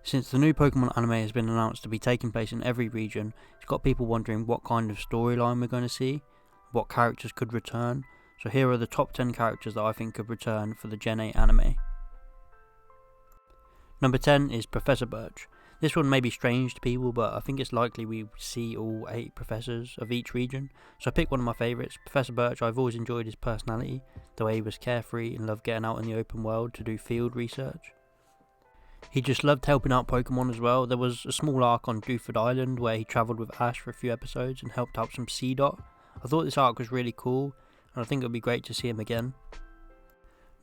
Since the new Pokemon anime has been announced to be taking place in every region, it's got people wondering what kind of storyline we're going to see, what characters could return. So here are the top 10 characters that I think could return for the Gen 8 anime. Number 10 is Professor Birch. This one may be strange to people, but I think it's likely we see all 8 professors of each region. So I picked one of my favourites, Professor Birch. I've always enjoyed his personality, the way he was carefree and loved getting out in the open world to do field research. He just loved helping out Pokemon as well. There was a small arc on Dewford Island where he travelled with Ash for a few episodes and helped out some Seedot. I thought this arc was really cool, and I think it would be great to see him again.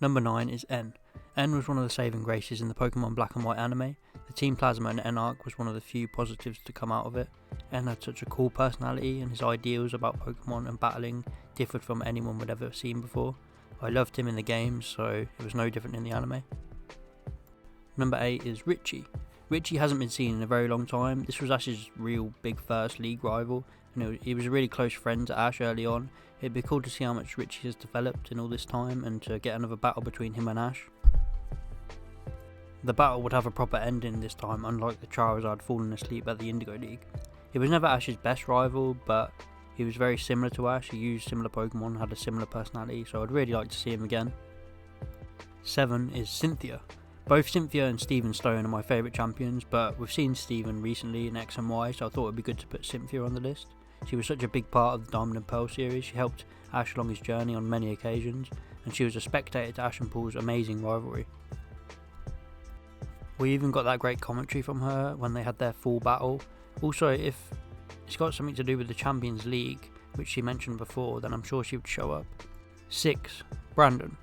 Number 9 is N. N was one of the saving graces in the Pokemon Black and White anime. The Team Plasma and N arc was one of the few positives to come out of it. N had such a cool personality, and his ideals about Pokemon and battling differed from anyone we'd ever seen before. I loved him in the games, so it was no different in the anime. Number 8 is Richie. Richie hasn't been seen in a very long time. This was Ash's real big first league rival, and he was a really close friend to Ash early on. It'd be cool to see how much Richie has developed in all this time and to get another battle between him and Ash. The battle would have a proper ending this time, unlike the Charizard falling asleep at the Indigo League. He was never Ash's best rival, but he was very similar to Ash. He used similar Pokemon, had a similar personality, so I'd really like to see him again. 7 is Cynthia. Both Cynthia and Stephen Stone are my favourite champions, but we've seen Stephen recently in X and Y, so I thought it would be good to put Cynthia on the list. She was such a big part of the Diamond and Pearl series. She helped Ash along his journey on many occasions, and she was a spectator to Ash and Paul's amazing rivalry. We even got that great commentary from her when they had their full battle. Also, if it's got something to do with the Champions League, which she mentioned before, then I'm sure she would show up. 6. Brandon.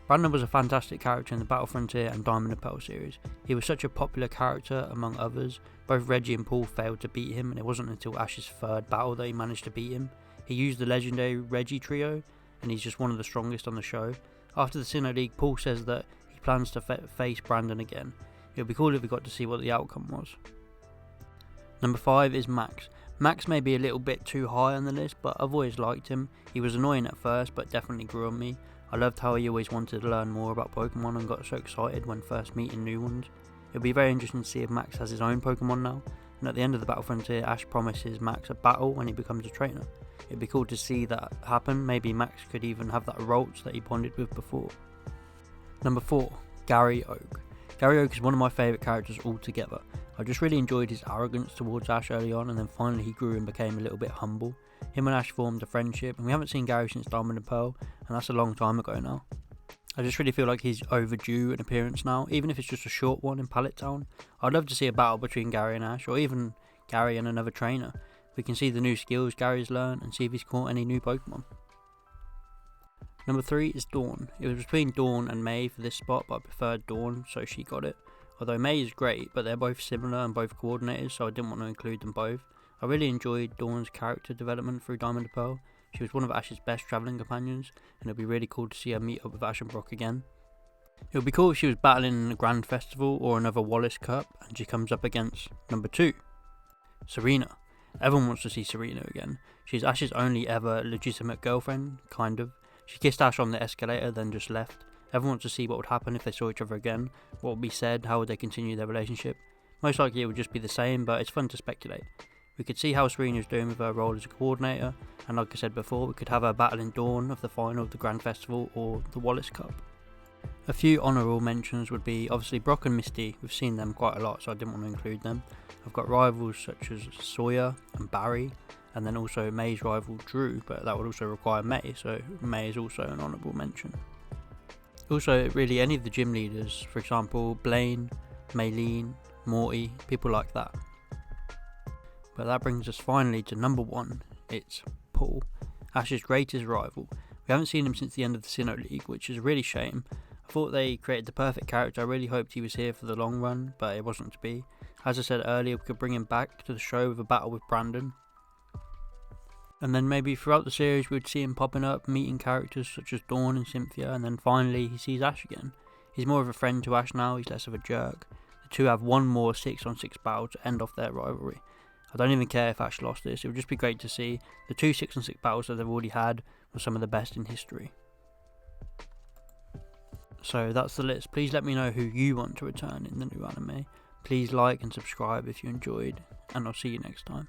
Brandon was a fantastic character in the Battle Frontier and Diamond and Pearl series. He was such a popular character among others. Both Reggie and Paul failed to beat him, and it wasn't until Ash's third battle that he managed to beat him. He used the legendary Reggie trio, and he's just one of the strongest on the show. After the Sinnoh League, Paul says that he plans to face Brandon again. It would be cool if we got to see what the outcome was. Number 5 is Max. Max may be a little bit too high on the list, but I've always liked him. He was annoying at first, but definitely grew on me. I loved how he always wanted to learn more about Pokemon and got so excited when first meeting new ones. It'll be very interesting to see if Max has his own Pokemon now, and at the end of the Battle Frontier, Ash promises Max a battle when he becomes a trainer. It'd be cool to see that happen. Maybe Max could even have that Ralts that he bonded with before. Number 4, Gary Oak. Gary Oak is one of my favourite characters altogether. I just really enjoyed his arrogance towards Ash early on, and then finally he grew and became a little bit humble. Him and Ash formed a friendship, and we haven't seen Gary since Diamond and Pearl, and that's a long time ago now. I just really feel like he's overdue an appearance now, even if it's just a short one in Pallet Town. I'd love to see a battle between Gary and Ash, or even Gary and another trainer. We can see the new skills Gary's learned and see if he's caught any new Pokemon. Number 3 is Dawn. It was between Dawn and May for this spot, but I preferred Dawn, so she got it. Although May is great, but they're both similar and both coordinators, so I didn't want to include them both. I really enjoyed Dawn's character development through Diamond and Pearl. She was one of Ash's best travelling companions, and it'll be really cool to see her meet up with Ash and Brock again. It would be cool if she was battling in a Grand Festival or another Wallace Cup, and she comes up against number 2, Serena. Everyone wants to see Serena again. She's Ash's only ever legitimate girlfriend, kind of. She kissed Ash on the escalator, then just left. Everyone wants to see what would happen if they saw each other again, what would be said, how would they continue their relationship. Most likely it would just be the same, but it's fun to speculate. We could see how Serena's doing with her role as a coordinator, and like I said before, we could have her battle in Dawn of the final of the Grand Festival or the Wallace Cup. A few honourable mentions would be obviously Brock and Misty. We've seen them quite a lot, so I didn't want to include them. I've got rivals such as Sawyer and Barry, and then also May's rival Drew, but that would also require May, so May is also an honourable mention. Also, really any of the gym leaders, for example Blaine, Maylene, Morty, people like that. But that brings us finally to number 1, it's Paul, Ash's greatest rival. We haven't seen him since the end of the Sinnoh League, which is a really shame. I thought they created the perfect character. I really hoped he was here for the long run, but it wasn't to be. As I said earlier, we could bring him back to the show with a battle with Brandon. And then maybe throughout the series we'd see him popping up, meeting characters such as Dawn and Cynthia, and then finally he sees Ash again. He's more of a friend to Ash now, he's less of a jerk. The two have one more 6-on-6 battle to end off their rivalry. I don't even care if Ash lost this, it would just be great to see. The 2 6-on-6 battles that they've already had were some of the best in history. So that's the list. Please let me know who you want to return in the new anime. Please like and subscribe if you enjoyed, and I'll see you next time.